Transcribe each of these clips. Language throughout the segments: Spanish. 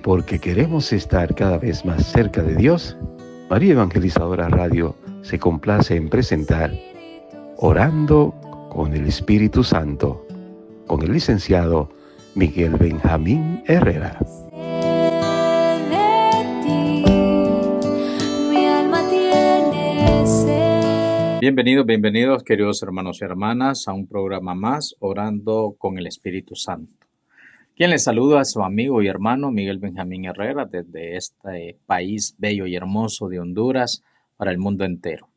porque queremos estar cada vez más cerca de Dios, María Evangelizadora Radio se complace en presentar Orando con el Espíritu Santo, con el licenciado Miguel Benjamín Herrera. Bienvenidos queridos hermanos y hermanas a un programa más, Orando con el Espíritu Santo. Quien les saluda a su amigo y hermano Miguel Benjamín Herrera desde este país bello y hermoso de Honduras para el mundo entero.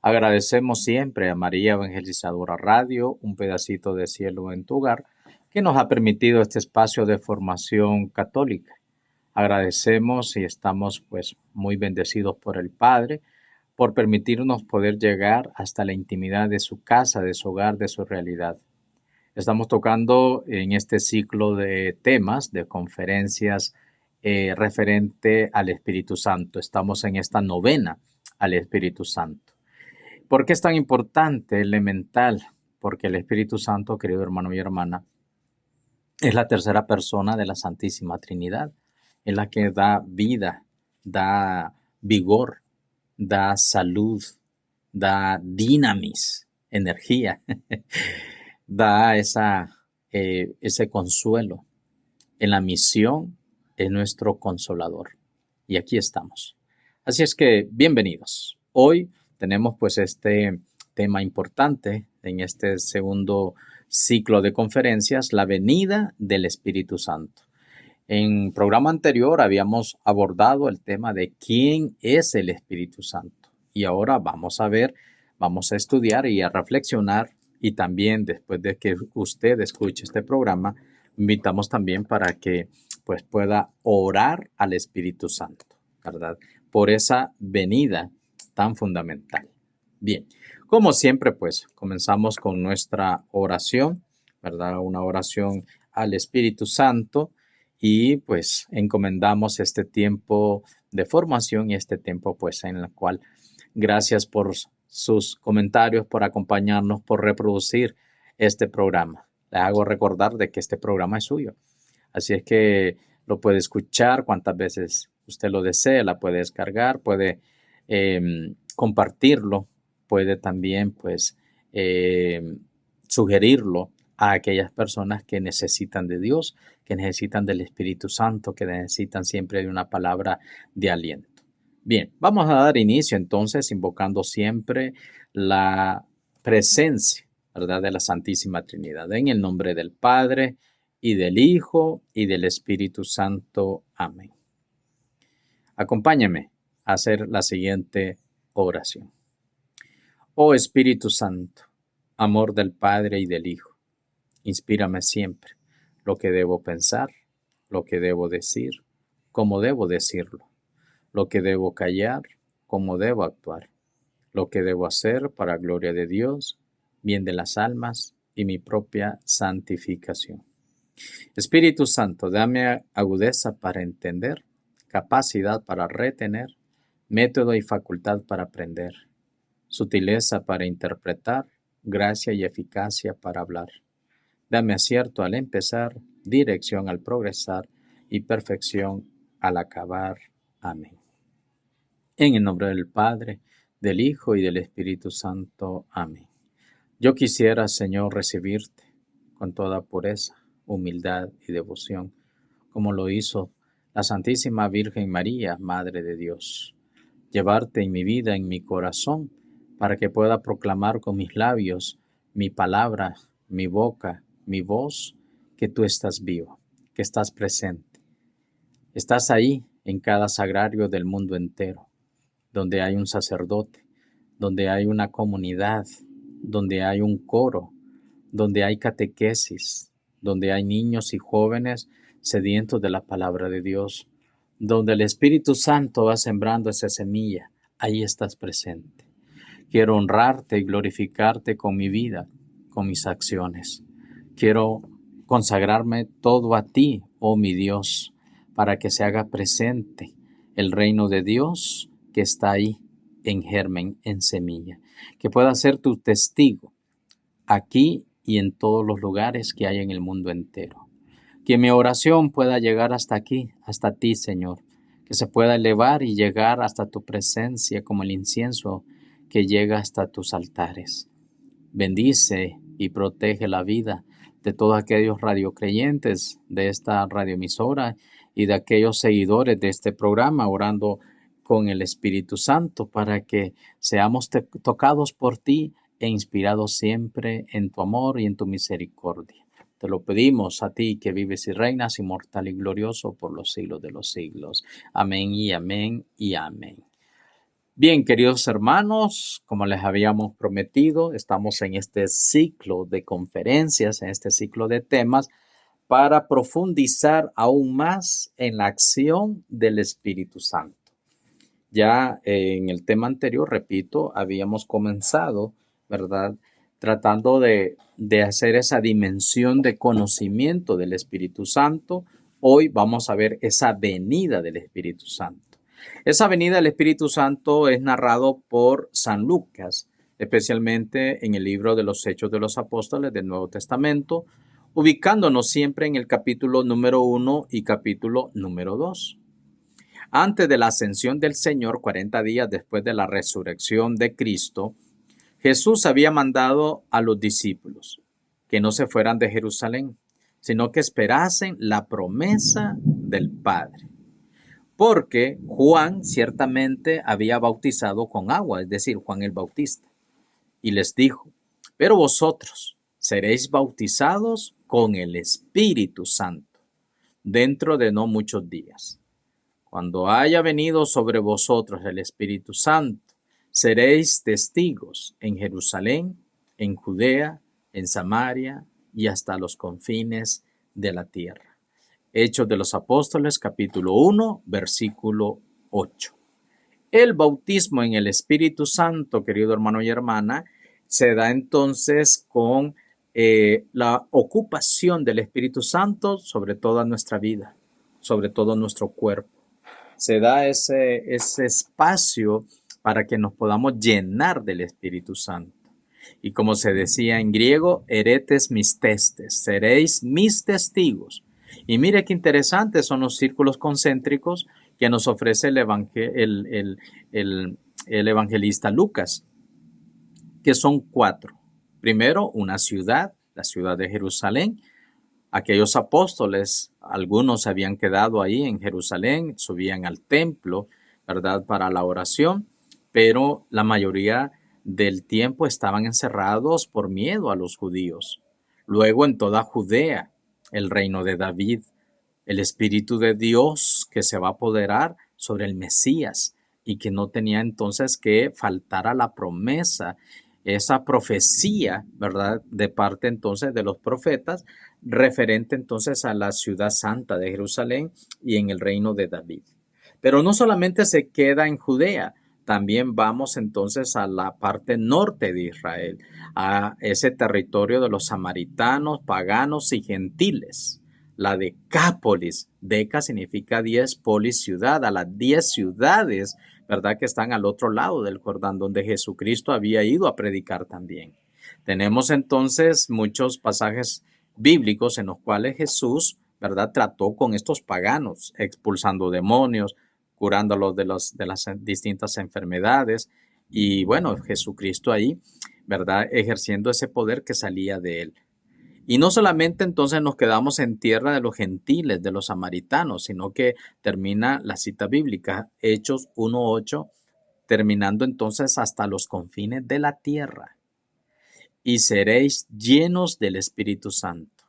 Agradecemos siempre a María Evangelizadora Radio, un pedacito de cielo en tu hogar, que nos ha permitido este espacio de formación católica. Agradecemos y estamos muy bendecidos por el Padre, por permitirnos poder llegar hasta la intimidad de su casa, de su hogar, de su realidad. Estamos tocando en este ciclo de temas, de conferencias referente al Espíritu Santo. Estamos en esta novena al Espíritu Santo. ¿Por qué es tan importante, elemental? Porque el Espíritu Santo, querido hermano y hermana, es la tercera persona de la Santísima Trinidad. Es la que da vida, da vigor, da salud, da dinamis, energía, da ese consuelo. En la misión es nuestro consolador. Y aquí estamos. Así es que bienvenidos. Hoy tenemos este tema importante en este segundo ciclo de conferencias, la venida del Espíritu Santo. En programa anterior habíamos abordado el tema de quién es el Espíritu Santo. Y ahora vamos a estudiar y a reflexionar. Y también después de que usted escuche este programa, invitamos también para que pueda orar al Espíritu Santo, ¿verdad? Por esa venida tan fundamental. Bien, como siempre, comenzamos con nuestra oración, ¿verdad? Una oración al Espíritu Santo. Y encomendamos este tiempo de formación y este tiempo en el cual gracias por sus comentarios, por acompañarnos, por reproducir este programa. Les hago recordar de que este programa es suyo. Así es que lo puede escuchar cuantas veces usted lo desee, la puede descargar, puede compartirlo, puede también sugerirlo a aquellas personas que necesitan de Dios, que necesitan del Espíritu Santo, que necesitan siempre de una palabra de aliento. Bien, vamos a dar inicio entonces invocando siempre la presencia, ¿verdad?, de la Santísima Trinidad. En el nombre del Padre, y del Hijo, y del Espíritu Santo. Amén. Acompáñame a hacer la siguiente oración. Oh Espíritu Santo, amor del Padre y del Hijo, inspírame siempre lo que debo pensar, lo que debo decir, cómo debo decirlo, lo que debo callar, cómo debo actuar, lo que debo hacer para gloria de Dios, bien de las almas y mi propia santificación. Espíritu Santo, dame agudeza para entender, capacidad para retener, método y facultad para aprender, sutileza para interpretar, gracia y eficacia para hablar. Dame acierto al empezar, dirección al progresar y perfección al acabar. Amén. En el nombre del Padre, del Hijo y del Espíritu Santo. Amén. Yo quisiera, Señor, recibirte con toda pureza, humildad y devoción, como lo hizo la Santísima Virgen María, Madre de Dios. Llevarte en mi vida, en mi corazón, para que pueda proclamar con mis labios, mi palabra, mi boca, mi voz, que tú estás vivo, que estás presente. Estás ahí en cada sagrario del mundo entero, donde hay un sacerdote, donde hay una comunidad, donde hay un coro, donde hay catequesis, donde hay niños y jóvenes sedientos de la palabra de Dios, donde el Espíritu Santo va sembrando esa semilla. Ahí estás presente. Quiero honrarte y glorificarte con mi vida, con mis acciones. Quiero consagrarme todo a ti, oh mi Dios, para que se haga presente el reino de Dios que está ahí en germen, en semilla. Que pueda ser tu testigo aquí y en todos los lugares que hay en el mundo entero. Que mi oración pueda llegar hasta aquí, hasta ti, Señor. Que se pueda elevar y llegar hasta tu presencia como el incienso que llega hasta tus altares. Bendice y protege la vida de todos aquellos radiocreyentes de esta radioemisora y de aquellos seguidores de este programa, orando con el Espíritu Santo para que seamos tocados por ti e inspirados siempre en tu amor y en tu misericordia. Te lo pedimos a ti que vives y reinas inmortal y glorioso por los siglos de los siglos. Amén y amén y amén. Bien, queridos hermanos, como les habíamos prometido, estamos en este ciclo de conferencias, en este ciclo de temas, para profundizar aún más en la acción del Espíritu Santo. Ya en el tema anterior, repito, habíamos comenzado, ¿verdad?, tratando de hacer esa dimensión de conocimiento del Espíritu Santo. Hoy vamos a ver esa venida del Espíritu Santo. Esa venida del Espíritu Santo es narrado por San Lucas, especialmente en el libro de los Hechos de los Apóstoles del Nuevo Testamento, ubicándonos siempre en el capítulo número 1 y capítulo número 2. Antes de la ascensión del Señor, 40 días después de la resurrección de Cristo, Jesús había mandado a los discípulos que no se fueran de Jerusalén, sino que esperasen la promesa del Padre. Porque Juan ciertamente había bautizado con agua, es decir, Juan el Bautista, y les dijo, pero vosotros seréis bautizados con el Espíritu Santo dentro de no muchos días. Cuando haya venido sobre vosotros el Espíritu Santo, seréis testigos en Jerusalén, en Judea, en Samaria y hasta los confines de la tierra. Hechos de los Apóstoles, capítulo 1, versículo 8. El bautismo en el Espíritu Santo, querido hermano y hermana, se da entonces con la ocupación del Espíritu Santo sobre toda nuestra vida, sobre todo nuestro cuerpo. Se da ese espacio para que nos podamos llenar del Espíritu Santo. Y como se decía en griego, eretes mis testes, seréis mis testigos. Y mire qué interesantes son los círculos concéntricos que nos ofrece el evangelista Lucas, que son 4. Primero, una ciudad, la ciudad de Jerusalén. Aquellos apóstoles, algunos habían quedado ahí en Jerusalén, subían al templo, ¿verdad?, para la oración, pero la mayoría del tiempo estaban encerrados por miedo a los judíos. Luego en toda Judea, el reino de David, el Espíritu de Dios que se va a apoderar sobre el Mesías y que no tenía entonces que faltar a la promesa, esa profecía, ¿verdad?, de parte entonces de los profetas, referente entonces a la ciudad santa de Jerusalén y en el reino de David. Pero no solamente se queda en Judea, también vamos entonces a la parte norte de Israel, a ese territorio de los samaritanos, paganos y gentiles. La Decápolis, Deca significa 10, polis ciudad, a las 10 ciudades, ¿verdad?, que están al otro lado del Jordán, donde Jesucristo había ido a predicar también. Tenemos entonces muchos pasajes bíblicos en los cuales Jesús, ¿verdad?, trató con estos paganos, expulsando demonios, curándolos de las distintas enfermedades. Y bueno, Jesucristo ahí, ¿verdad?, ejerciendo ese poder que salía de él. Y no solamente entonces nos quedamos en tierra de los gentiles, de los samaritanos, sino que termina la cita bíblica, Hechos 1:8, terminando entonces hasta los confines de la tierra. Y seréis llenos del Espíritu Santo,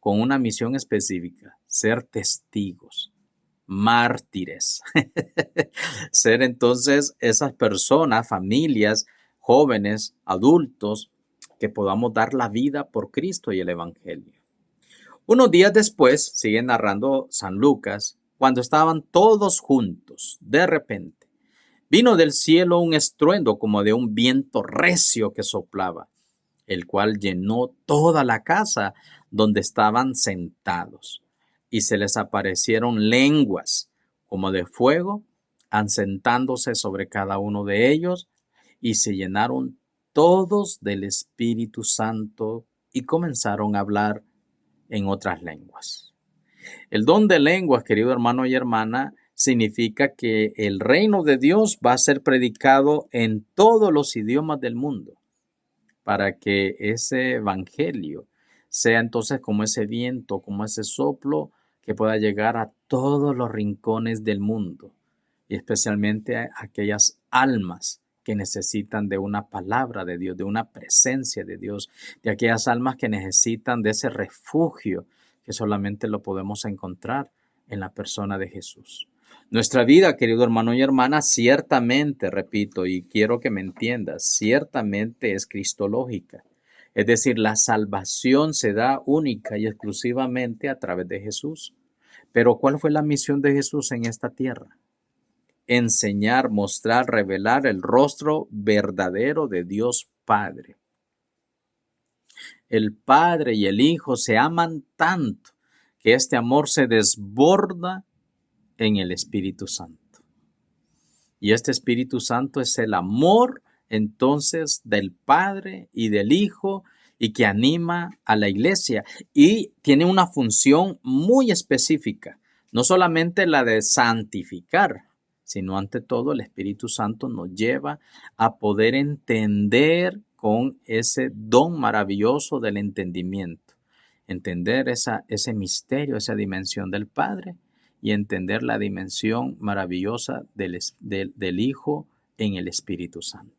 con una misión específica, ser testigos, mártires. Ser entonces esas personas, familias, jóvenes, adultos, que podamos dar la vida por Cristo y el Evangelio. Unos días después, sigue narrando San Lucas, cuando estaban todos juntos, de repente, vino del cielo un estruendo como de un viento recio que soplaba, el cual llenó toda la casa donde estaban sentados. Y se les aparecieron lenguas como de fuego, asentándose sobre cada uno de ellos, y se llenaron todos del Espíritu Santo y comenzaron a hablar en otras lenguas. El don de lenguas, querido hermano y hermana, significa que el reino de Dios va a ser predicado en todos los idiomas del mundo para que ese evangelio sea entonces como ese viento, como ese soplo que pueda llegar a todos los rincones del mundo y especialmente a aquellas almas que necesitan de una palabra de Dios, de una presencia de Dios, de aquellas almas que necesitan de ese refugio que solamente lo podemos encontrar en la persona de Jesús. Nuestra vida, querido hermano y hermana, ciertamente, repito, y quiero que me entiendas, ciertamente es cristológica. Es decir, la salvación se da única y exclusivamente a través de Jesús. Pero ¿cuál fue la misión de Jesús en esta tierra? Enseñar, mostrar, revelar el rostro verdadero de Dios Padre. El Padre y el Hijo se aman tanto que este amor se desborda en el Espíritu Santo. Y este Espíritu Santo es el amor entonces del Padre y del Hijo y que anima a la iglesia y tiene una función muy específica, no solamente la de santificar, sino ante todo el Espíritu Santo nos lleva a poder entender con ese don maravilloso del entendimiento, entender ese misterio, esa dimensión del Padre y entender la dimensión maravillosa del Hijo en el Espíritu Santo.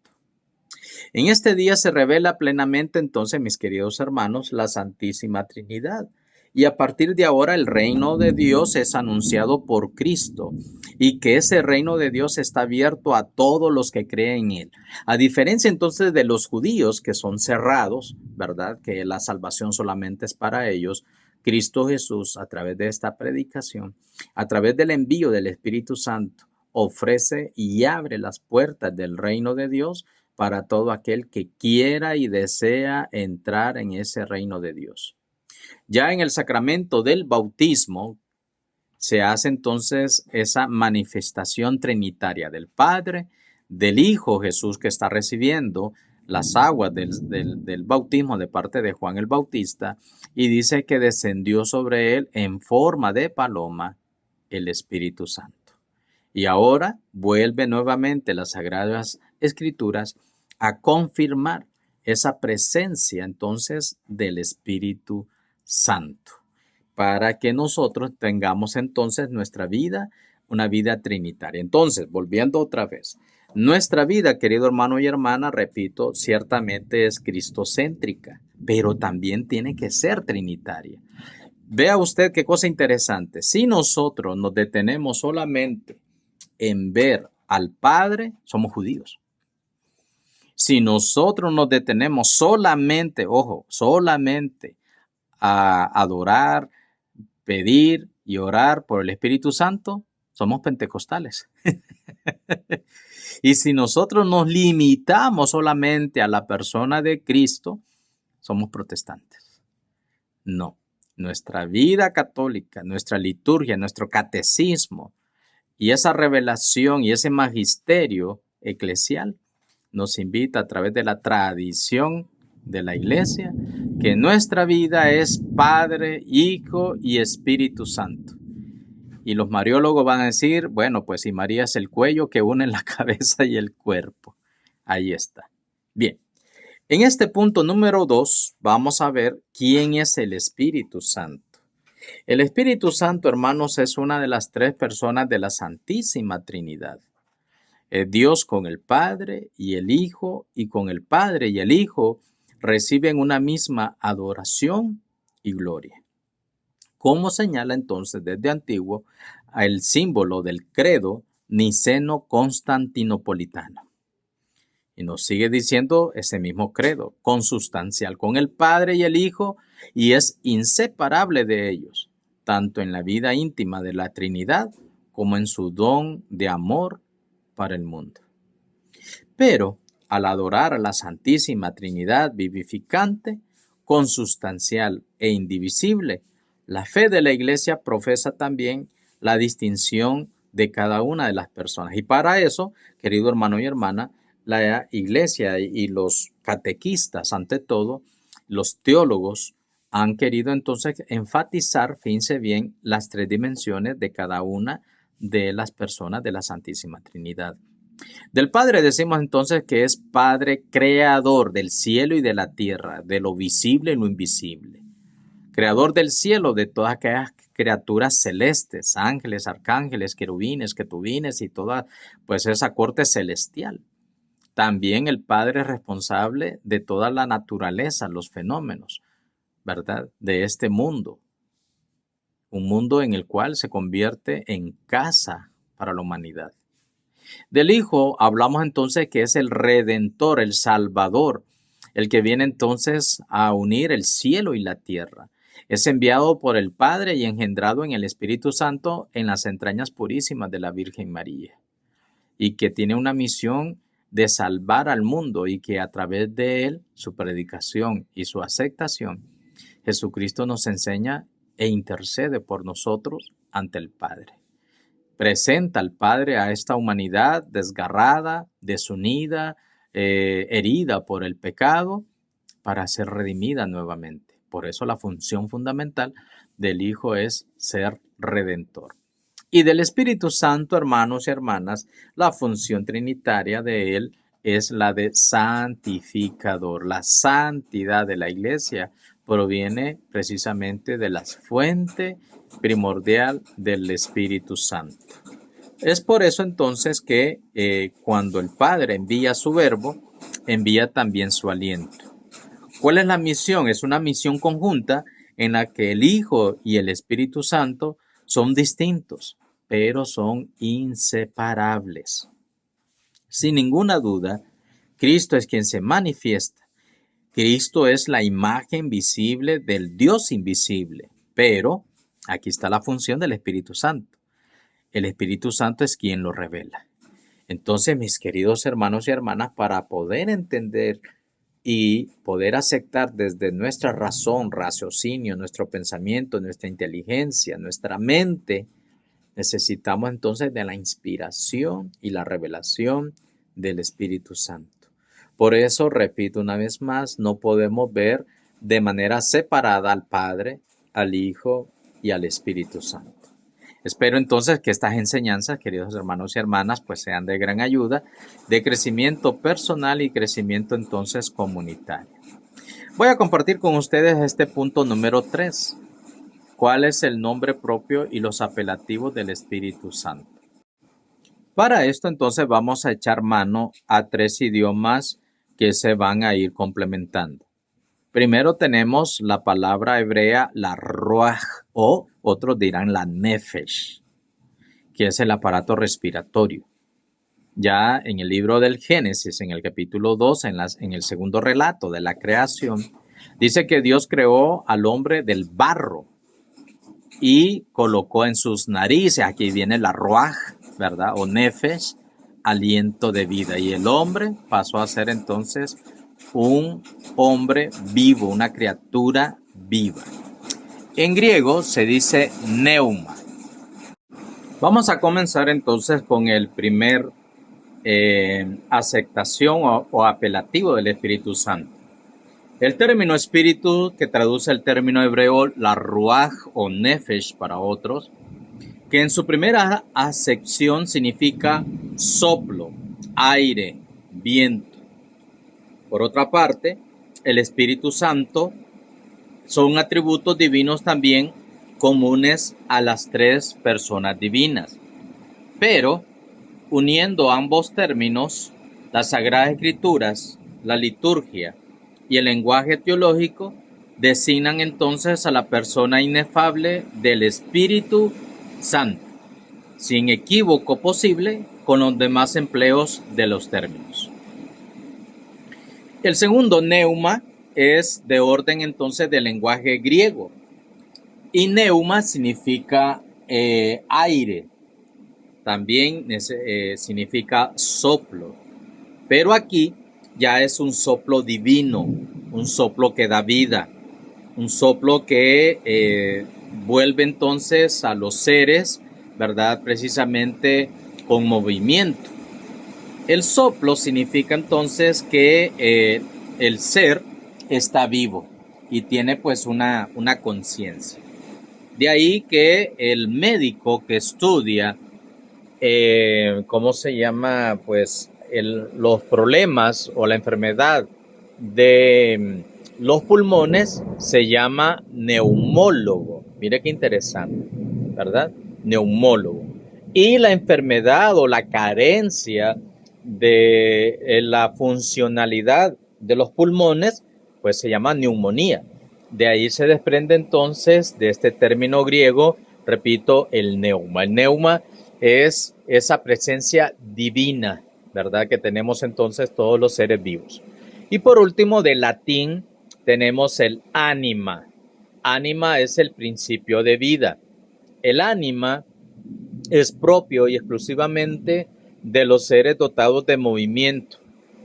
En este día se revela plenamente entonces, mis queridos hermanos, la Santísima Trinidad. Y a partir de ahora el reino de Dios es anunciado por Cristo y que ese reino de Dios está abierto a todos los que creen en él. A diferencia entonces de los judíos que son cerrados, ¿verdad? Que la salvación solamente es para ellos. Cristo Jesús, a través de esta predicación, a través del envío del Espíritu Santo, ofrece y abre las puertas del reino de Dios para todo aquel que quiera y desea entrar en ese reino de Dios. Ya en el sacramento del bautismo se hace entonces esa manifestación trinitaria del Padre, del Hijo Jesús que está recibiendo las aguas del bautismo de parte de Juan el Bautista y dice que descendió sobre él en forma de paloma el Espíritu Santo. Y ahora vuelve nuevamente las Sagradas Escrituras a confirmar esa presencia entonces del Espíritu Santo, para que nosotros tengamos entonces nuestra vida, una vida trinitaria. Entonces, volviendo otra vez, nuestra vida, querido hermano y hermana, repito, ciertamente es cristocéntrica, pero también tiene que ser trinitaria. Vea usted qué cosa interesante. Si nosotros nos detenemos solamente en ver al Padre, somos judíos. Si nosotros nos detenemos solamente, ojo, solamente a adorar, pedir y orar por el Espíritu Santo, somos pentecostales. Y si nosotros nos limitamos solamente a la persona de Cristo, somos protestantes. No, nuestra vida católica, nuestra liturgia, nuestro catecismo y esa revelación y ese magisterio eclesial nos invita a través de la tradición de la iglesia que nuestra vida es Padre, Hijo y Espíritu Santo. Y los mariólogos van a decir, bueno, pues si María es el cuello que une la cabeza y el cuerpo. Ahí está. Bien, en este punto número 2 vamos a ver quién es el Espíritu Santo. El Espíritu Santo, hermanos, es una de las 3 personas de la Santísima Trinidad. Dios con el Padre y el Hijo, y con el Padre y el Hijo reciben una misma adoración y gloria. Como señala entonces desde antiguo el símbolo del credo niceno-constantinopolitano. Y nos sigue diciendo ese mismo credo, consustancial con el Padre y el Hijo, y es inseparable de ellos, tanto en la vida íntima de la Trinidad como en su don de amor para el mundo. Pero al adorar a la Santísima Trinidad vivificante, consustancial e indivisible, la fe de la Iglesia profesa también la distinción de cada una de las personas. Y para eso, querido hermano y hermana, la Iglesia y los catequistas, ante todo, los teólogos, han querido entonces enfatizar, fíjense bien, las tres dimensiones de cada una de las personas de la Santísima Trinidad. Del Padre decimos entonces que es Padre creador del cielo y de la tierra, de lo visible y lo invisible. Creador del cielo, de todas aquellas criaturas celestes, ángeles, arcángeles, querubines, quetubines y toda pues esa corte celestial. También el Padre es responsable de toda la naturaleza, los fenómenos, ¿verdad? De este mundo. Un mundo en el cual se convierte en casa para la humanidad. Del Hijo hablamos entonces que es el Redentor, el Salvador, el que viene entonces a unir el cielo y la tierra. Es enviado por el Padre y engendrado en el Espíritu Santo en las entrañas purísimas de la Virgen María. Y que tiene una misión de salvar al mundo y que a través de él, su predicación y su aceptación, Jesucristo nos enseña e intercede por nosotros ante el Padre. Presenta al Padre a esta humanidad desgarrada, desunida, herida por el pecado, para ser redimida nuevamente. Por eso la función fundamental del Hijo es ser redentor. Y del Espíritu Santo, hermanos y hermanas, la función trinitaria de él es la de santificador. La santidad de la Iglesia proviene precisamente de la fuente primordial del Espíritu Santo. Es por eso entonces que cuando el Padre envía su verbo, envía también su aliento. ¿Cuál es la misión? Es una misión conjunta en la que el Hijo y el Espíritu Santo son distintos, pero son inseparables. Sin ninguna duda, Cristo es quien se manifiesta. Cristo es la imagen visible del Dios invisible, pero aquí está la función del Espíritu Santo. El Espíritu Santo es quien lo revela. Entonces, mis queridos hermanos y hermanas, para poder entender y poder aceptar desde nuestra razón, raciocinio, nuestro pensamiento, nuestra inteligencia, nuestra mente, necesitamos entonces de la inspiración y la revelación del Espíritu Santo. Por eso, repito una vez más, no podemos ver de manera separada al Padre, al Hijo y al Espíritu Santo. Espero entonces que estas enseñanzas, queridos hermanos y hermanas, pues sean de gran ayuda, de crecimiento personal y crecimiento entonces comunitario. Voy a compartir con ustedes este punto número 3. ¿Cuál es el nombre propio y los apelativos del Espíritu Santo? Para esto entonces vamos a echar mano a 3 idiomas que se van a ir complementando. Primero tenemos la palabra hebrea, la ruaj, o otros dirán la nefesh, que es el aparato respiratorio. Ya en el libro del Génesis, en el capítulo 2, en el segundo relato de la creación, dice que Dios creó al hombre del barro y colocó en sus narices, aquí viene la ruaj, ¿verdad? O nefesh, aliento de vida. Y el hombre pasó a ser entonces un hombre vivo, una criatura viva. En griego se dice neuma. Vamos a comenzar entonces con el primer aceptación o apelativo del Espíritu Santo. El término espíritu, que traduce el término hebreo la ruaj o nefesh para otros, que en su primera acepción significa soplo, aire, viento. Por otra parte, el Espíritu Santo son atributos divinos también comunes a las 3 personas divinas. Pero, uniendo ambos términos, las Sagradas Escrituras, la liturgia y el lenguaje teológico designan entonces a la persona inefable del Espíritu Santo, sin equívoco posible con los demás empleos de los términos. El segundo, neuma, es de orden entonces del lenguaje griego. Y neuma significa aire. También significa soplo. Pero aquí ya es un soplo divino, un soplo que da vida, un soplo que vuelve entonces a los seres, ¿verdad? Precisamente con movimiento. El soplo significa entonces que el ser está vivo. y tiene pues una conciencia. De ahí que el médico que estudia, ¿cómo se llama? Pues los problemas o la enfermedad de los pulmones se llama neumólogo. Mire qué interesante, ¿verdad? Neumólogo. Y la enfermedad o la carencia de la funcionalidad de los pulmones, pues se llama neumonía. De ahí se desprende entonces de este término griego, repito, el neuma. El neuma es esa presencia divina, ¿verdad? Que tenemos entonces todos los seres vivos. Y por último, del latín tenemos el ánima. Ánima es el principio de vida. El ánima es propio y exclusivamente de los seres dotados de movimiento,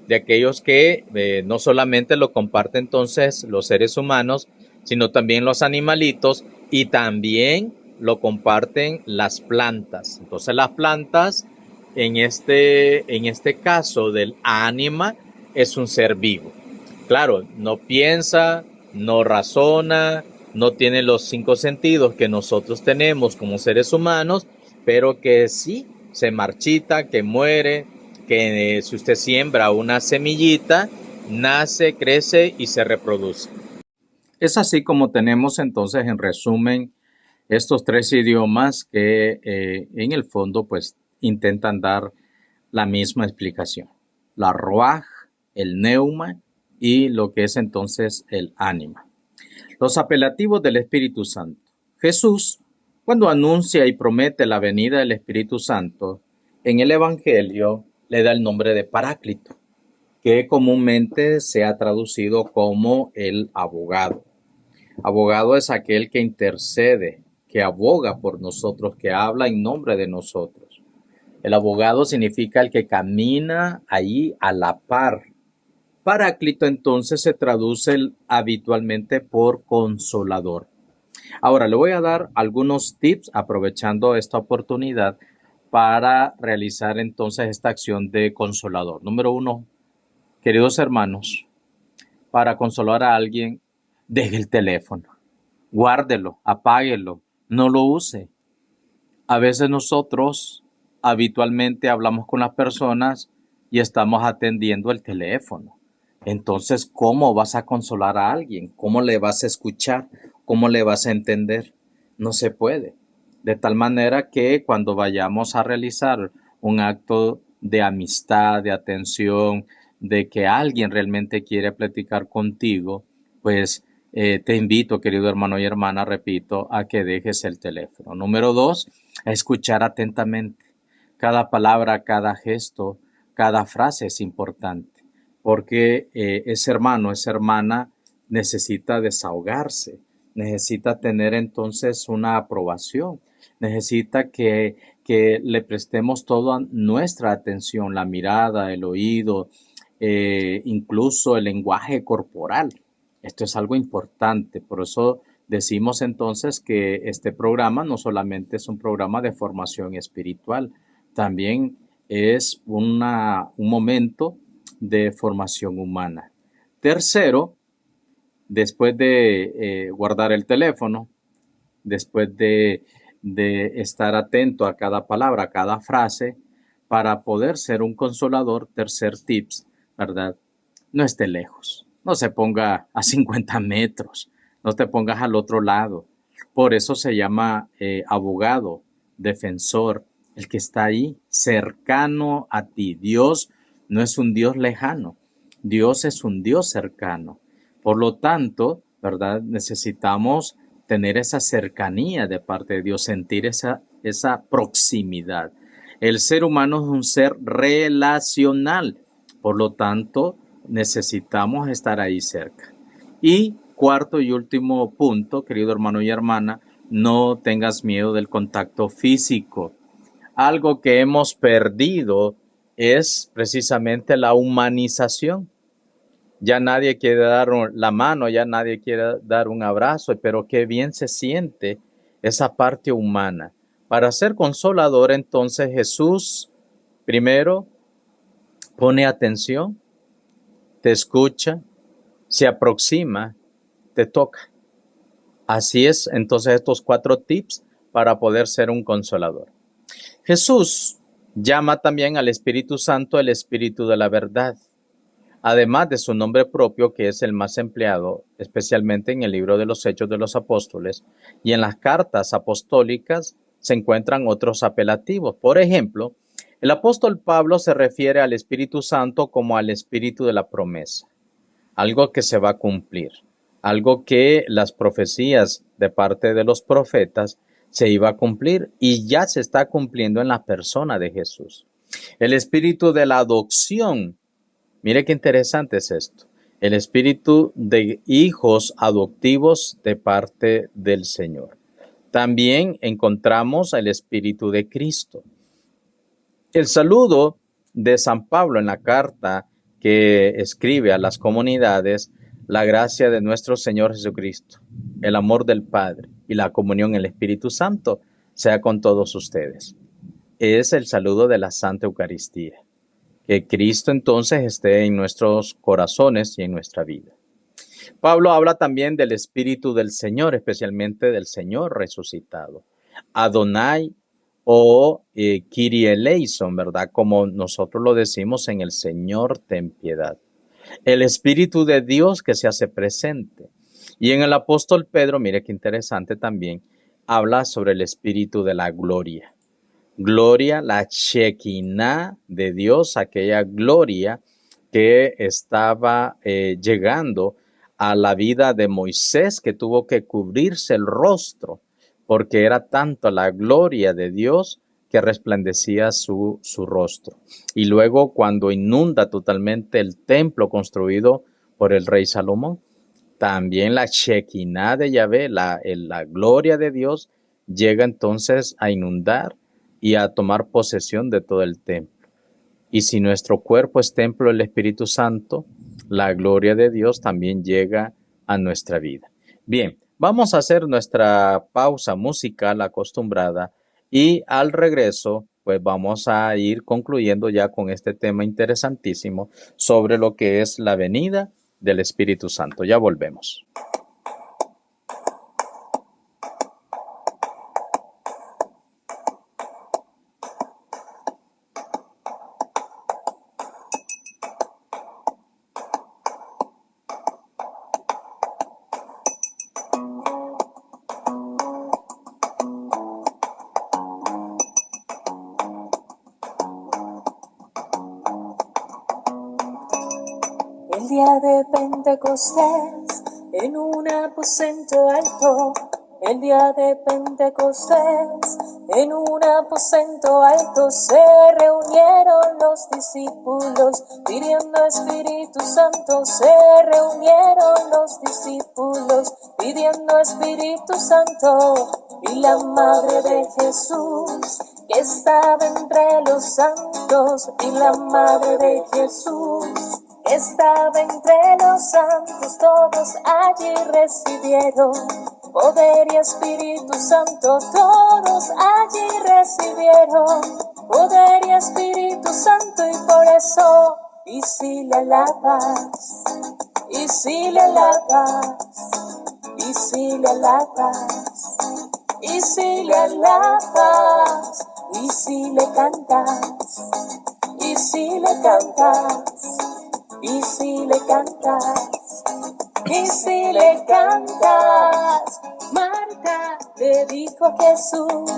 de aquellos que no solamente lo comparten entonces los seres humanos, sino también los animalitos y también lo comparten las plantas. Entonces las plantas, en este caso del ánima, es un ser vivo. Claro, no piensa, no razona, no tiene los 5 sentidos que nosotros tenemos como seres humanos, pero que sí se marchita, que muere, que si usted siembra una semillita, nace, crece y se reproduce. Es así como tenemos entonces en resumen estos 3 idiomas que en el fondo pues intentan dar la misma explicación. La ruaj, el neuma y lo que es entonces el ánima. Los apelativos del Espíritu Santo. Jesús, cuando anuncia y promete la venida del Espíritu Santo, en el Evangelio le da el nombre de Paráclito, que comúnmente se ha traducido como el abogado. Abogado es aquel que intercede, que aboga por nosotros, que habla en nombre de nosotros. El abogado significa el que camina ahí a la par. Paráclito entonces se traduce habitualmente por consolador. Ahora le voy a dar algunos tips aprovechando esta oportunidad para realizar entonces esta acción de consolador. Número 1, queridos hermanos, para consolar a alguien, deje el teléfono, guárdelo, apáguelo, no lo use. A veces nosotros habitualmente hablamos con las personas y estamos atendiendo el teléfono. Entonces, ¿cómo vas a consolar a alguien? ¿Cómo le vas a escuchar? ¿Cómo le vas a entender? No se puede. De tal manera que cuando vayamos a realizar un acto de amistad, de atención, de que alguien realmente quiere platicar contigo, pues te invito, querido hermano y hermana, repito, a que dejes el teléfono. Número 2, a escuchar atentamente. Cada palabra, cada gesto, cada frase es importante, porque ese hermano, esa hermana necesita desahogarse, necesita tener entonces una aprobación, necesita que le prestemos toda nuestra atención, la mirada, el oído, incluso el lenguaje corporal. Esto es algo importante, por eso decimos entonces que este programa no solamente es un programa de formación espiritual, también es un momento de formación humana. Tercero, después de guardar el teléfono, después de estar atento a cada palabra, a cada frase, para poder ser un consolador, tercer tips, ¿verdad? No esté lejos, no se ponga a 50 metros, no te pongas al otro lado. Por eso se llama abogado, defensor, el que está ahí, cercano a ti. Dios no es un Dios lejano, Dios es un Dios cercano. Por lo tanto, ¿verdad? Necesitamos tener esa cercanía de parte de Dios, sentir esa proximidad. El ser humano es un ser relacional, por lo tanto, necesitamos estar ahí cerca. Y cuarto y último punto, querido hermano y hermana, no tengas miedo del contacto físico. Algo que hemos perdido es precisamente la humanización. Ya nadie quiere dar la mano, ya nadie quiere dar un abrazo, pero qué bien se siente esa parte humana. Para ser consolador, entonces Jesús primero pone atención, te escucha, se aproxima, te toca. Así es, entonces estos 4 tips para poder ser un consolador. Jesús llama también al Espíritu Santo el Espíritu de la verdad, además de su nombre propio, que es el más empleado, especialmente en el libro de los Hechos de los Apóstoles, y en las cartas apostólicas se encuentran otros apelativos. Por ejemplo, el apóstol Pablo se refiere al Espíritu Santo como al Espíritu de la promesa, algo que se va a cumplir, algo que las profecías de parte de los profetas se iba a cumplir y ya se está cumpliendo en la persona de Jesús. El Espíritu de la adopción. Mire qué interesante es esto. El espíritu de hijos adoptivos de parte del Señor. También encontramos el espíritu de Cristo. El saludo de San Pablo en la carta que escribe a las comunidades, la gracia de nuestro Señor Jesucristo, el amor del Padre y la comunión en el Espíritu Santo sea con todos ustedes. Es el saludo de la Santa Eucaristía. Que Cristo entonces esté en nuestros corazones y en nuestra vida. Pablo habla también del Espíritu del Señor, especialmente del Señor resucitado. Adonai o Kyrie eleison, ¿verdad? Como nosotros lo decimos en el Señor, ten piedad. El Espíritu de Dios que se hace presente. Y en el apóstol Pedro, mire qué interesante también, habla sobre el Espíritu de la gloria. Gloria, la Shekinah de Dios, aquella gloria que estaba llegando a la vida de Moisés, que tuvo que cubrirse el rostro, porque era tanto la gloria de Dios que resplandecía su rostro. Y luego cuando inunda totalmente el templo construido por el rey Salomón, también la Shekinah de Yahvé, la gloria de Dios, llega entonces a inundar y a tomar posesión de todo el templo. Y si nuestro cuerpo es templo del Espíritu Santo, la gloria de Dios también llega a nuestra vida. Bien, vamos a hacer nuestra pausa musical acostumbrada y al regreso, pues vamos a ir concluyendo ya con este tema interesantísimo sobre lo que es la venida del Espíritu Santo. Ya volvemos. El día de Pentecostés, en un aposento alto, el día de Pentecostés, en un aposento alto, se reunieron los discípulos, pidiendo Espíritu Santo, se reunieron los discípulos, pidiendo Espíritu Santo, y la madre de Jesús, que estaba entre los santos, y la madre de Jesús, estaba entre los santos, todos allí recibieron poder y Espíritu Santo, todos allí recibieron poder y Espíritu Santo, y por eso, y si le alabas, y si le alabas, y si le alabas, y si le alabas, y si le cantas, y si le cantas, y si le cantas, y si le cantas. Marta le dijo a Jesús,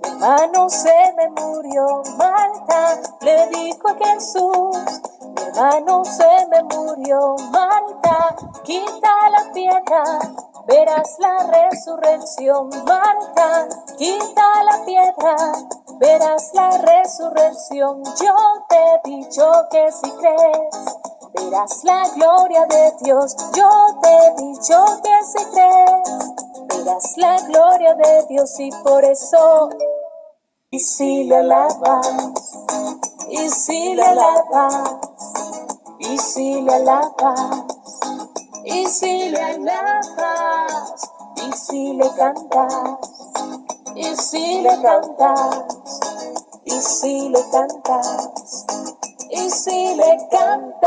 mi hermano se me murió. Marta le dijo a Jesús, mi hermano se me murió. Marta, quita la piedra, verás la resurrección. Marta, quita la piedra, verás la resurrección. Yo te he dicho que si crees, verás la gloria de Dios. Yo te he dicho que si crees, verás la gloria de Dios, y por eso, y si le alabas, y si le alabas, y si le alabas, y si le alabas, y si le cantas, y si le cantas, y si le cantas, y si le cantas.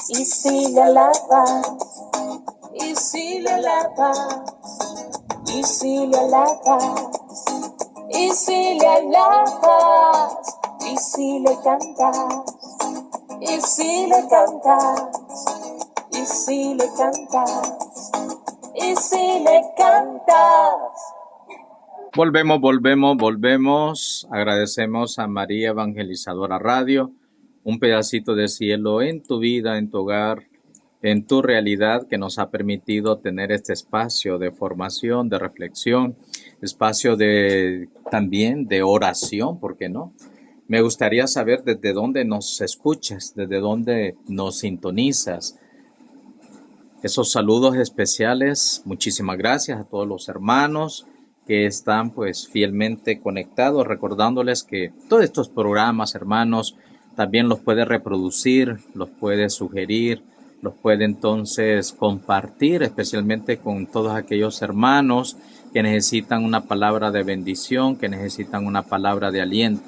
y si le alabas, y si le alabas, y si le alabas, y si le alabas, y si le cantas, y si le cantas, y si le cantas, y si le cantas. Volvemos. Agradecemos a María Evangelizadora Radio, un pedacito de cielo en tu vida, en tu hogar, en tu realidad, que nos ha permitido tener este espacio de formación, de reflexión, espacio también de oración, ¿por qué no? Me gustaría saber desde dónde nos escuchas, desde dónde nos sintonizas. Esos saludos especiales, muchísimas gracias a todos los hermanos que están pues fielmente conectados, recordándoles que todos estos programas, hermanos, también los puede reproducir, los puede sugerir, los puede entonces compartir, especialmente con todos aquellos hermanos que necesitan una palabra de bendición, que necesitan una palabra de aliento.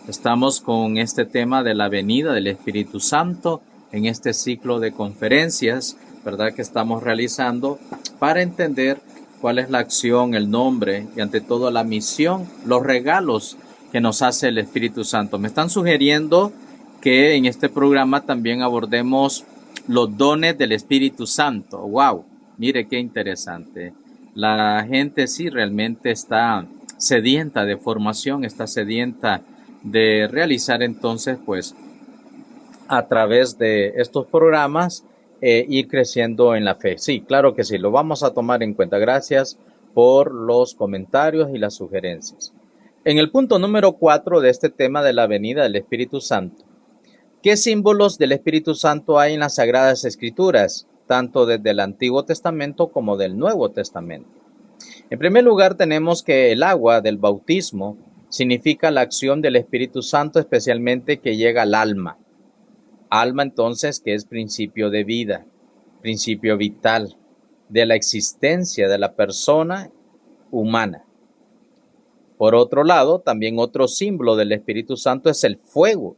Estamos con este tema de la venida del Espíritu Santo en este ciclo de conferencias, ¿verdad?, que estamos realizando para entender cuál es la acción, el nombre y ante todo la misión, los regalos que nos hace el Espíritu Santo. Me están sugiriendo que en este programa también abordemos los dones del Espíritu Santo. ¡Wow! Mire qué interesante. La gente sí realmente está sedienta de formación, está sedienta de realizar entonces pues a través de estos programas ir creciendo en la fe. Sí, claro que sí, lo vamos a tomar en cuenta. Gracias por los comentarios y las sugerencias. En el punto número 4 de este tema de la venida del Espíritu Santo, ¿qué símbolos del Espíritu Santo hay en las Sagradas Escrituras, tanto desde el Antiguo Testamento como del Nuevo Testamento? En primer lugar, tenemos que el agua del bautismo significa la acción del Espíritu Santo, especialmente que llega al alma. Alma, entonces, que es principio de vida, principio vital de la existencia de la persona humana. Por otro lado, también otro símbolo del Espíritu Santo es el fuego,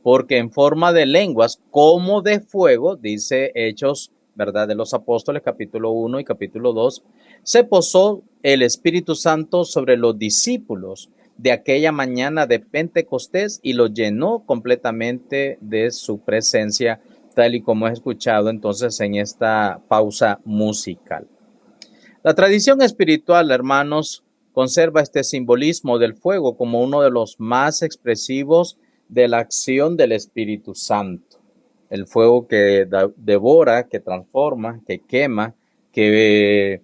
porque en forma de lenguas como de fuego, dice Hechos, ¿verdad?, de los Apóstoles, capítulo 1 y capítulo 2, se posó el Espíritu Santo sobre los discípulos de aquella mañana de Pentecostés y los llenó completamente de su presencia, tal y como he escuchado entonces en esta pausa musical. La tradición espiritual, hermanos, conserva este simbolismo del fuego como uno de los más expresivos de la acción del Espíritu Santo. El fuego que devora, que transforma, que quema, que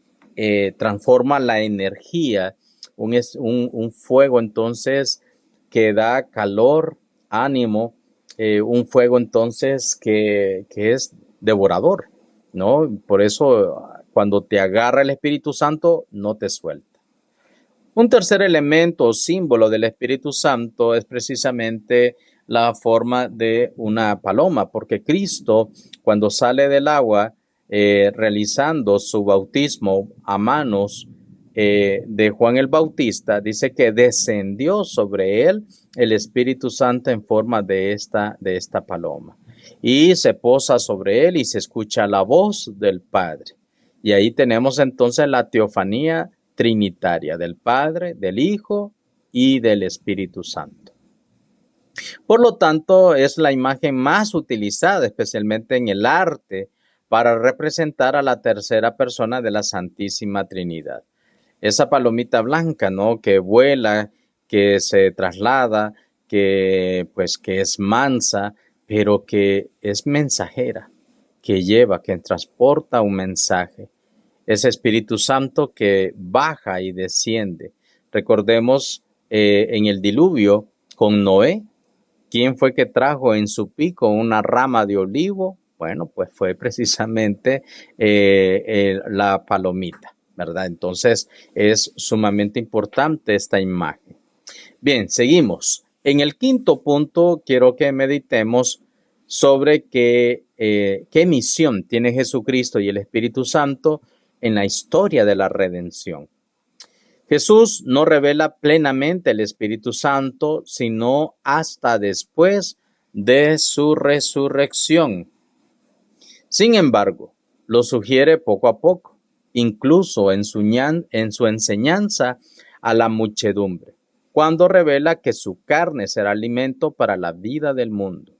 transforma la energía. Un fuego entonces que da calor, ánimo, un fuego entonces que es devorador, ¿no? Por eso cuando te agarra el Espíritu Santo no te suelta. Un tercer elemento o símbolo del Espíritu Santo es precisamente la forma de una paloma, porque Cristo, cuando sale del agua, realizando su bautismo a manos de Juan el Bautista, dice que descendió sobre él el Espíritu Santo en forma de esta paloma. Y se posa sobre él y se escucha la voz del Padre. Y ahí tenemos entonces la teofanía trinitaria del Padre, del Hijo y del Espíritu Santo. Por lo tanto, es la imagen más utilizada, especialmente en el arte, para representar a la tercera persona de la Santísima Trinidad. Esa palomita blanca, ¿no?, que vuela, que se traslada, que es mansa, pero que es mensajera, que lleva, que transporta un mensaje. Ese Espíritu Santo que baja y desciende. Recordemos en el diluvio con Noé, ¿quién fue que trajo en su pico una rama de olivo? Bueno, pues fue precisamente la palomita, ¿verdad? Entonces es sumamente importante esta imagen. Bien, seguimos. En el quinto punto quiero que meditemos sobre qué misión tiene Jesucristo y el Espíritu Santo en la historia de la redención. Jesús no revela plenamente el Espíritu Santo, sino hasta después de su resurrección. Sin embargo, lo sugiere poco a poco, incluso en su enseñanza a la muchedumbre, cuando revela que su carne será alimento para la vida del mundo.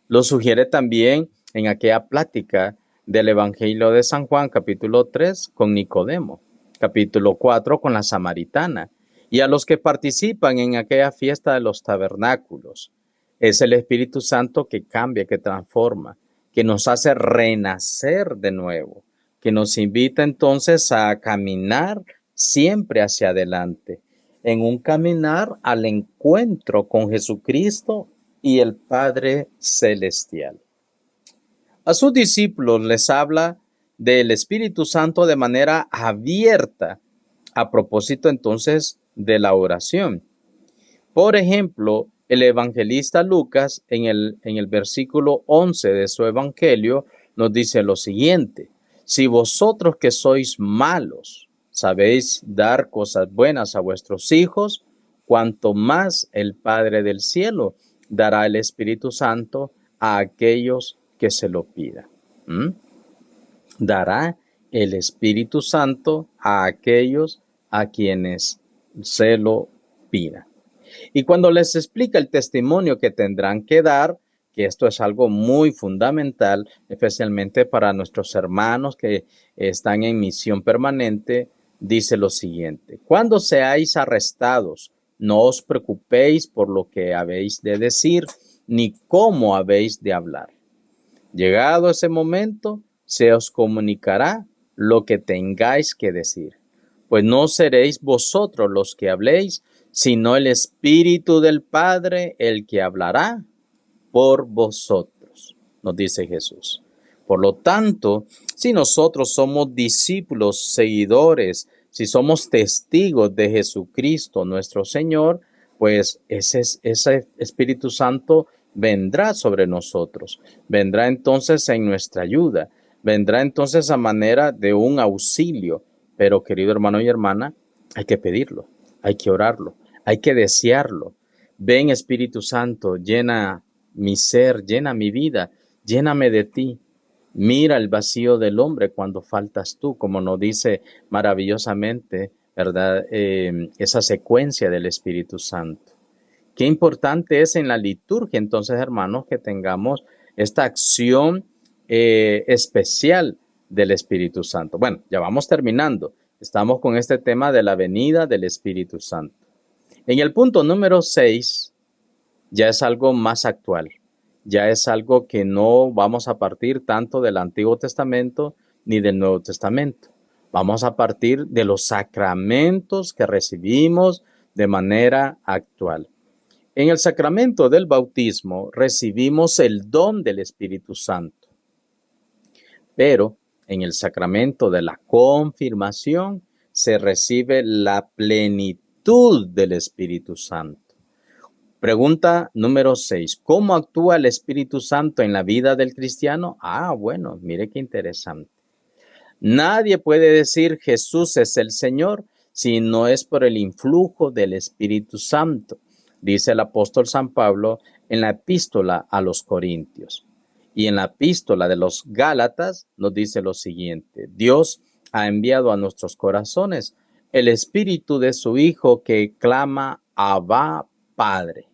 Lo sugiere también en aquella plática del Evangelio de San Juan, capítulo 3, con Nicodemo, capítulo 4, con la samaritana, y a los que participan en aquella fiesta de los tabernáculos. Es el Espíritu Santo que cambia, que transforma, que nos hace renacer de nuevo, que nos invita entonces a caminar siempre hacia adelante, en un caminar al encuentro con Jesucristo y el Padre Celestial. A sus discípulos les habla del Espíritu Santo de manera abierta, a propósito entonces de la oración. Por ejemplo, el evangelista Lucas en el versículo 11 de su evangelio nos dice lo siguiente: si vosotros que sois malos sabéis dar cosas buenas a vuestros hijos, cuanto más el Padre del cielo dará el Espíritu Santo a aquellos que se lo pidan. Dará el Espíritu Santo a aquellos a quienes se lo pidan. Y cuando les explica el testimonio que tendrán que dar, que esto es algo muy fundamental, especialmente para nuestros hermanos que están en misión permanente, dice lo siguiente: cuando seáis arrestados, no os preocupéis por lo que habéis de decir, ni cómo habéis de hablar. Llegado ese momento, se os comunicará lo que tengáis que decir, pues no seréis vosotros los que habléis, sino el Espíritu del Padre el que hablará por vosotros, nos dice Jesús. Por lo tanto, si nosotros somos discípulos, seguidores, si somos testigos de Jesucristo nuestro Señor, pues ese Espíritu Santo vendrá sobre nosotros, vendrá entonces en nuestra ayuda, vendrá entonces a manera de un auxilio. Pero, querido hermano y hermana, hay que pedirlo, hay que orarlo, hay que desearlo. Ven, Espíritu Santo, llena mi ser, llena mi vida, lléname de ti. Mira el vacío del hombre cuando faltas tú, como nos dice maravillosamente, ¿verdad? Esa secuencia del Espíritu Santo. Qué importante es en la liturgia, entonces, hermanos, que tengamos esta acción especial del Espíritu Santo. Bueno, ya vamos terminando. Estamos con este tema de la venida del Espíritu Santo. En el punto número 6, ya es algo más actual. Ya es algo que no vamos a partir tanto del Antiguo Testamento ni del Nuevo Testamento. Vamos a partir de los sacramentos que recibimos de manera actual. En el sacramento del bautismo recibimos el don del Espíritu Santo. Pero en el sacramento de la confirmación se recibe la plenitud del Espíritu Santo. Pregunta número 6. ¿Cómo actúa el Espíritu Santo en la vida del cristiano? Bueno, mire qué interesante. Nadie puede decir Jesús es el Señor si no es por el influjo del Espíritu Santo, dice el apóstol San Pablo en la epístola a los Corintios. Y en la epístola de los Gálatas nos dice lo siguiente: Dios ha enviado a nuestros corazones el Espíritu de su Hijo que clama Abba, Padre.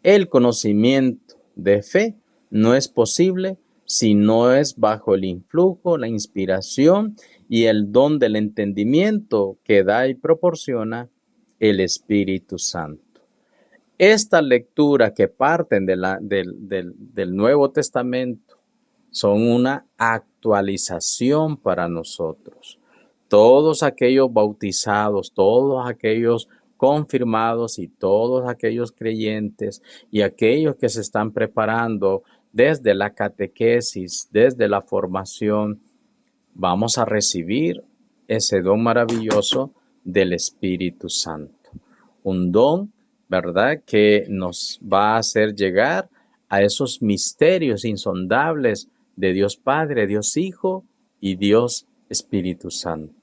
El conocimiento de fe no es posible si no es bajo el influjo, la inspiración y el don del entendimiento que da y proporciona el Espíritu Santo. Estas lecturas que parten del Nuevo Testamento son una actualización para nosotros. Todos aquellos bautizados, todos aquellos confirmados y todos aquellos creyentes y aquellos que se están preparando desde la catequesis, desde la formación, vamos a recibir ese don maravilloso del Espíritu Santo. Un don, ¿verdad?, que nos va a hacer llegar a esos misterios insondables de Dios Padre, Dios Hijo y Dios Espíritu Santo.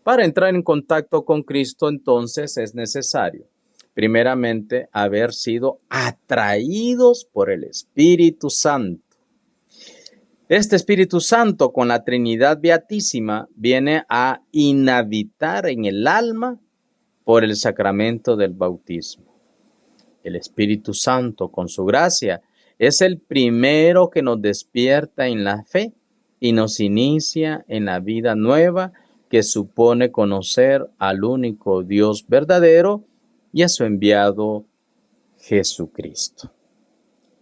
Para entrar en contacto con Cristo, entonces, es necesario, primeramente, haber sido atraídos por el Espíritu Santo. Este Espíritu Santo con la Trinidad Beatísima viene a inhabitar en el alma por el sacramento del bautismo. El Espíritu Santo con su gracia es el primero que nos despierta en la fe y nos inicia en la vida nueva que supone conocer al único Dios verdadero y a su enviado Jesucristo.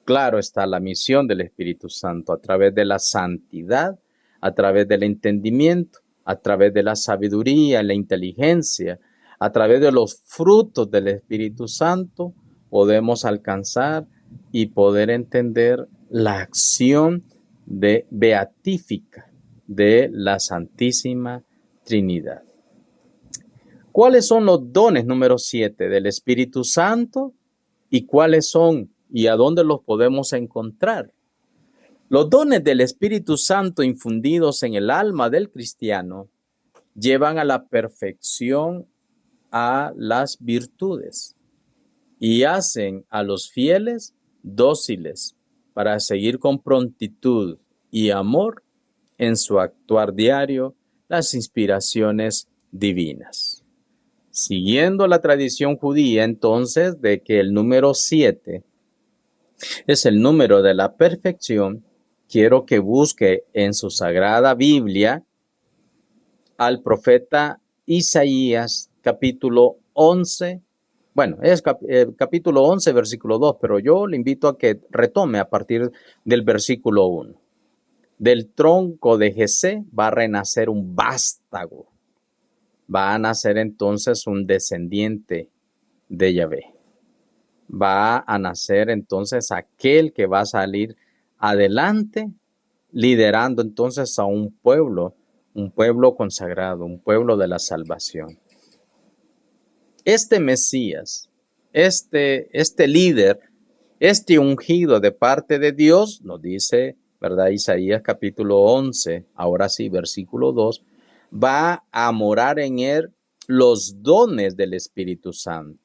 Claro está la misión del Espíritu Santo a través de la santidad, a través del entendimiento, a través de la sabiduría, la inteligencia, a través de los frutos del Espíritu Santo, podemos alcanzar y poder entender la acción beatífica de la Santísima Trinidad. ¿Cuáles son los dones número 7 del Espíritu Santo y cuáles son y a dónde los podemos encontrar? Los dones del Espíritu Santo infundidos en el alma del cristiano llevan a la perfección a las virtudes y hacen a los fieles dóciles para seguir con prontitud y amor en su actuar diario las inspiraciones divinas. Siguiendo la tradición judía, entonces, de que el número 7 es el número de la perfección, quiero que busque en su sagrada Biblia al profeta Isaías, capítulo 11. Bueno, es capítulo 11, versículo 2, pero yo le invito a que retome a partir del versículo 1. Del tronco de Jesé va a renacer un vástago. Va a nacer entonces un descendiente de Yahvé. Va a nacer entonces aquel que va a salir adelante, liderando entonces a un pueblo consagrado, un pueblo de la salvación. Este Mesías, este líder, este ungido de parte de Dios, nos dice, ¿verdad? Isaías capítulo 11, ahora sí, versículo 2, va a morar en él los dones del Espíritu Santo.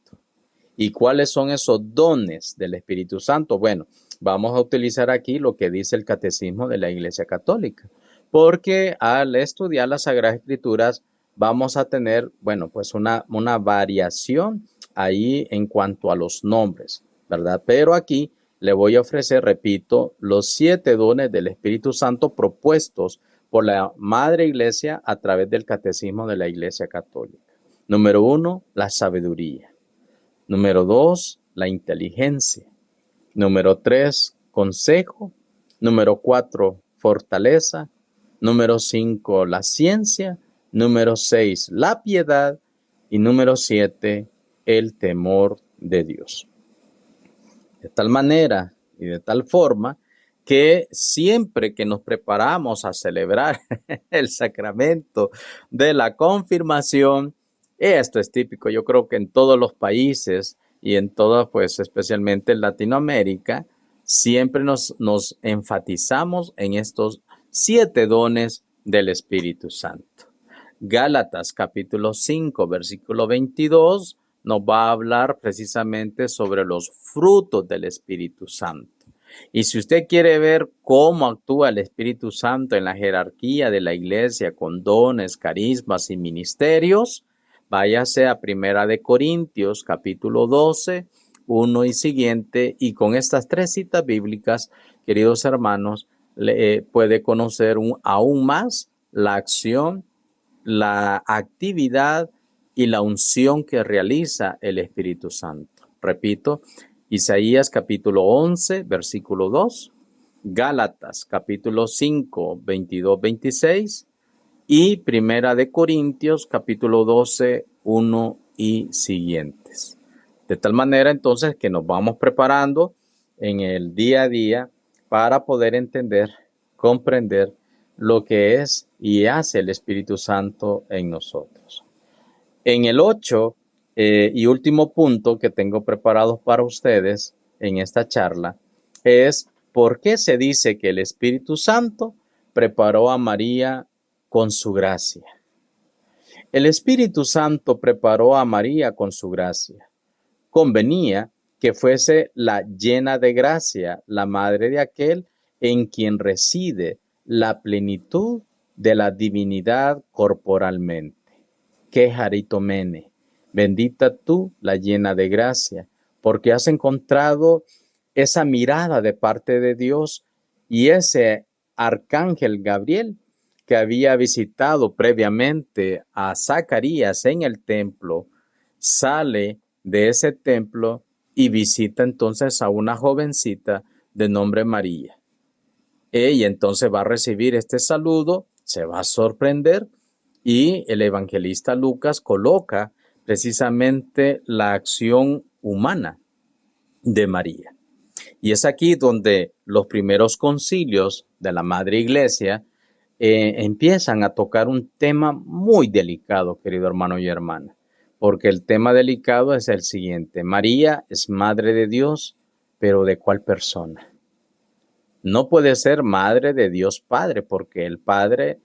¿Y cuáles son esos dones del Espíritu Santo? Bueno, vamos a utilizar aquí lo que dice el Catecismo de la Iglesia Católica, porque al estudiar las Sagradas Escrituras vamos a tener, bueno, pues una variación ahí en cuanto a los nombres, ¿verdad? Pero aquí le voy a ofrecer, repito, los 7 dones del Espíritu Santo propuestos por la Madre Iglesia a través del Catecismo de la Iglesia Católica. Número 1, la sabiduría. Número 2, la inteligencia. Número 3, consejo. Número 4, fortaleza. Número 5, la ciencia. Número 6, la piedad. Y número 7, el temor de Dios. De tal manera y de tal forma que siempre que nos preparamos a celebrar el sacramento de la confirmación, esto es típico, yo creo que en todos los países y en todas, pues especialmente en Latinoamérica, siempre nos enfatizamos en estos 7 dones del Espíritu Santo. Gálatas capítulo 5, versículo 22, nos va a hablar precisamente sobre los frutos del Espíritu Santo. Y si usted quiere ver cómo actúa el Espíritu Santo en la jerarquía de la iglesia con dones, carismas y ministerios, váyase a Primera de Corintios, capítulo 12, 1 y siguiente, y con estas 3 citas bíblicas, queridos hermanos, puede conocer aún más la acción, la actividad y la unción que realiza el Espíritu Santo. Repito, Isaías capítulo 11, versículo 2, Gálatas capítulo 5, 22, 26 y Primera de Corintios capítulo 12, 1 y siguientes. De tal manera entonces que nos vamos preparando en el día a día para poder entender, comprender lo que es y hace el Espíritu Santo en nosotros. En el 8 y último punto que tengo preparado para ustedes en esta charla es ¿por qué se dice que el Espíritu Santo preparó a María con su gracia? El Espíritu Santo preparó a María con su gracia. Convenía que fuese la llena de gracia, la madre de aquel en quien reside la plenitud de la divinidad corporalmente. Que Haritomene, bendita tú, la llena de gracia, porque has encontrado esa mirada de parte de Dios y ese arcángel Gabriel que había visitado previamente a Zacarías en el templo, sale de ese templo y visita entonces a una jovencita de nombre María. Ella entonces va a recibir este saludo, se va a sorprender y el evangelista Lucas coloca precisamente la acción humana de María. Y es aquí donde los primeros concilios de la Madre Iglesia empiezan a tocar un tema muy delicado, querido hermano y hermana, porque el tema delicado es el siguiente: María es Madre de Dios, pero ¿de cuál persona? No puede ser Madre de Dios Padre, porque el Padre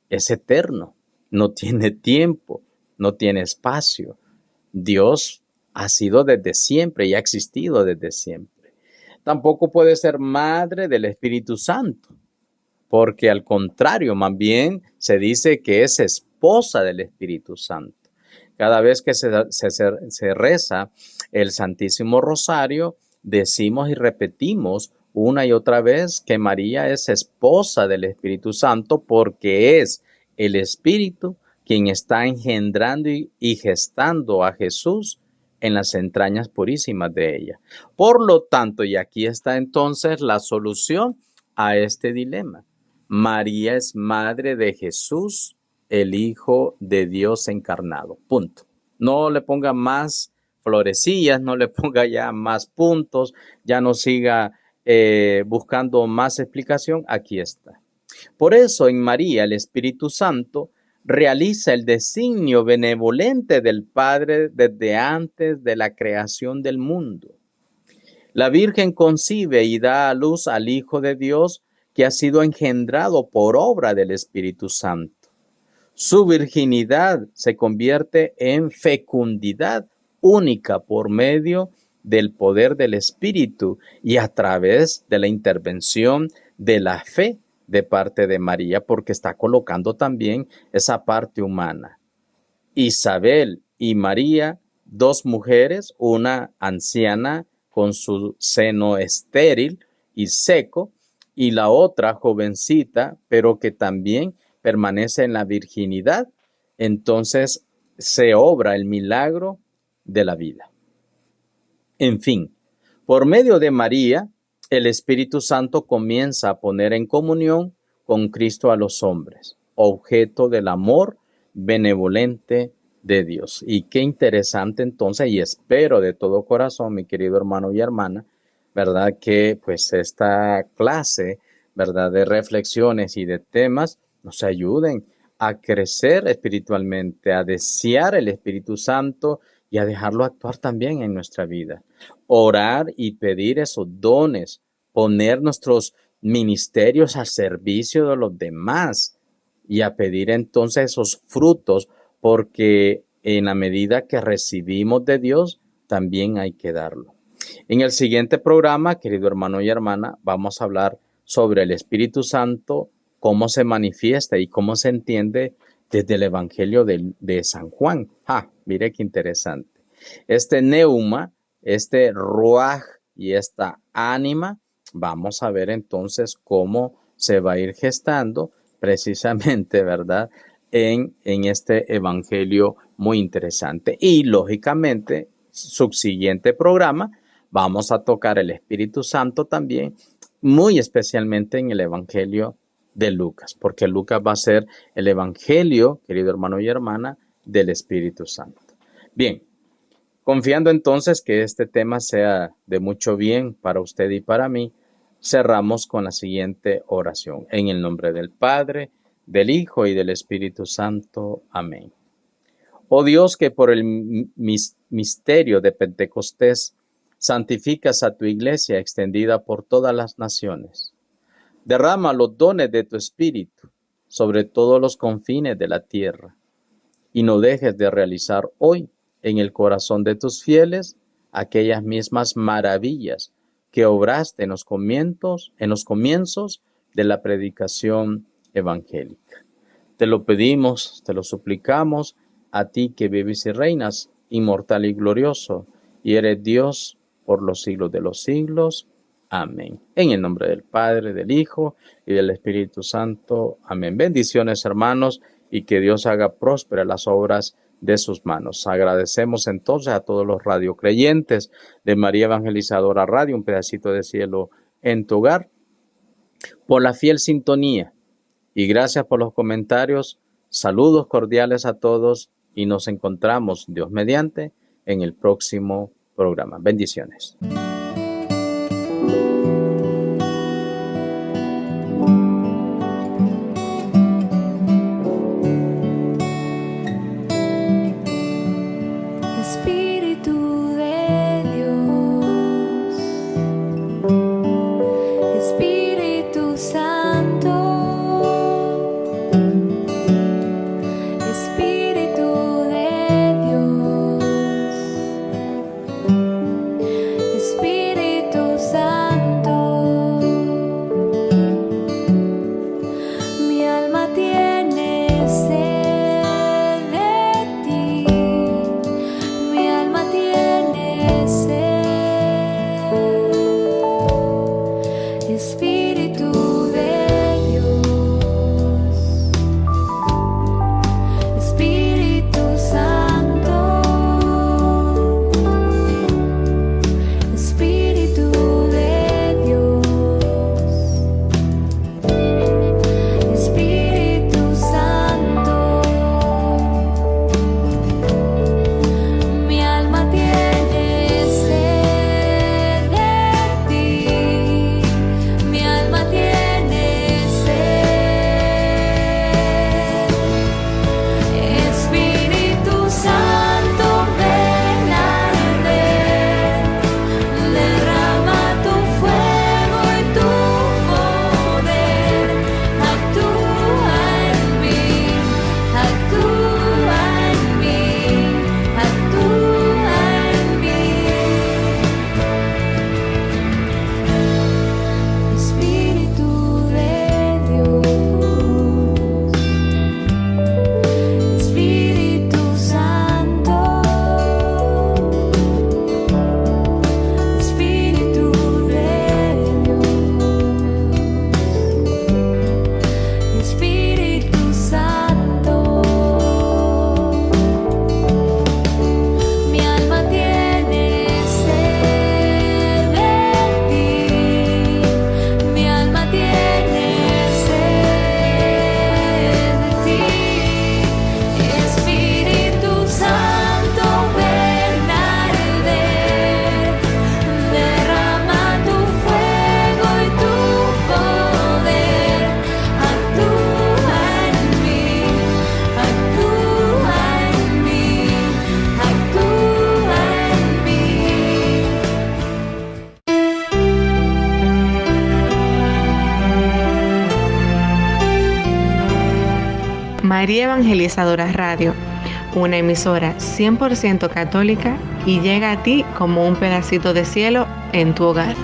es eterno, no tiene tiempo, no tiene espacio. Dios ha sido desde siempre y ha existido desde siempre. Tampoco puede ser madre del Espíritu Santo, porque al contrario, más bien se dice que es esposa del Espíritu Santo. Cada vez que se reza el Santísimo Rosario, decimos y repetimos una y otra vez que María es esposa del Espíritu Santo, porque es el Espíritu quien está engendrando y gestando a Jesús en las entrañas purísimas de ella. Por lo tanto, y aquí está entonces la solución a este dilema: María es madre de Jesús, el Hijo de Dios encarnado. Punto. No le ponga más florecillas, no le ponga ya más puntos, ya no siga buscando más explicación. Aquí está. Por eso en María el Espíritu Santo realiza el designio benevolente del Padre desde antes de la creación del mundo. La Virgen concibe y da a luz al Hijo de Dios, que ha sido engendrado por obra del Espíritu Santo. Su virginidad se convierte en fecundidad única por medio del poder del Espíritu y a través de la intervención de la fe de parte de María, porque está colocando también esa parte humana. Isabel y María, dos mujeres, una anciana con su seno estéril y seco, y la otra jovencita, pero que también permanece en la virginidad. Entonces se obra el milagro de la vida. En fin, por medio de María, el Espíritu Santo comienza a poner en comunión con Cristo a los hombres, objeto del amor benevolente de Dios. Y qué interesante entonces, y espero de todo corazón, mi querido hermano y hermana, ¿verdad? Que pues esta clase, ¿verdad? De reflexiones y de temas nos ayuden a crecer espiritualmente, a desear el Espíritu Santo y a dejarlo actuar también en nuestra vida. Orar y pedir esos dones, poner nuestros ministerios al servicio de los demás y a pedir entonces esos frutos, porque en la medida que recibimos de Dios, también hay que darlo. En el siguiente programa, querido hermano y hermana, vamos a hablar sobre el Espíritu Santo, cómo se manifiesta y cómo se entiende desde el Evangelio de San Juan. Mire qué interesante. Este neuma, este ruaj y esta ánima, vamos a ver entonces cómo se va a ir gestando precisamente, ¿verdad? En este Evangelio muy interesante. Y lógicamente, subsiguiente programa, vamos a tocar el Espíritu Santo también, muy especialmente en el Evangelio de Lucas, porque Lucas va a ser el Evangelio, querido hermano y hermana, del Espíritu Santo. Bien, confiando entonces que este tema sea de mucho bien para usted y para mí, cerramos con la siguiente oración. En el nombre del Padre, del Hijo y del Espíritu Santo. Amén. Oh Dios, que por el misterio de Pentecostés santificas a tu iglesia extendida por todas las naciones. Derrama los dones de tu Espíritu sobre todos los confines de la tierra y no dejes de realizar hoy en el corazón de tus fieles aquellas mismas maravillas que obraste en los comienzos de la predicación evangélica. Te lo pedimos, te lo suplicamos, a ti que vives y reinas, inmortal y glorioso, y eres Dios por los siglos de los siglos. Amén. En el nombre del Padre, del Hijo y del Espíritu Santo. Amén. Bendiciones, hermanos, y que Dios haga prósperas las obras de sus manos. Agradecemos entonces a todos los radiocreyentes de María Evangelizadora Radio, un pedacito de cielo en tu hogar, por la fiel sintonía. Y gracias por los comentarios. Saludos cordiales a todos y nos encontramos, Dios mediante, en el próximo programa. Bendiciones. María Evangelizadora Radio, una emisora 100% católica y llega a ti como un pedacito de cielo en tu hogar.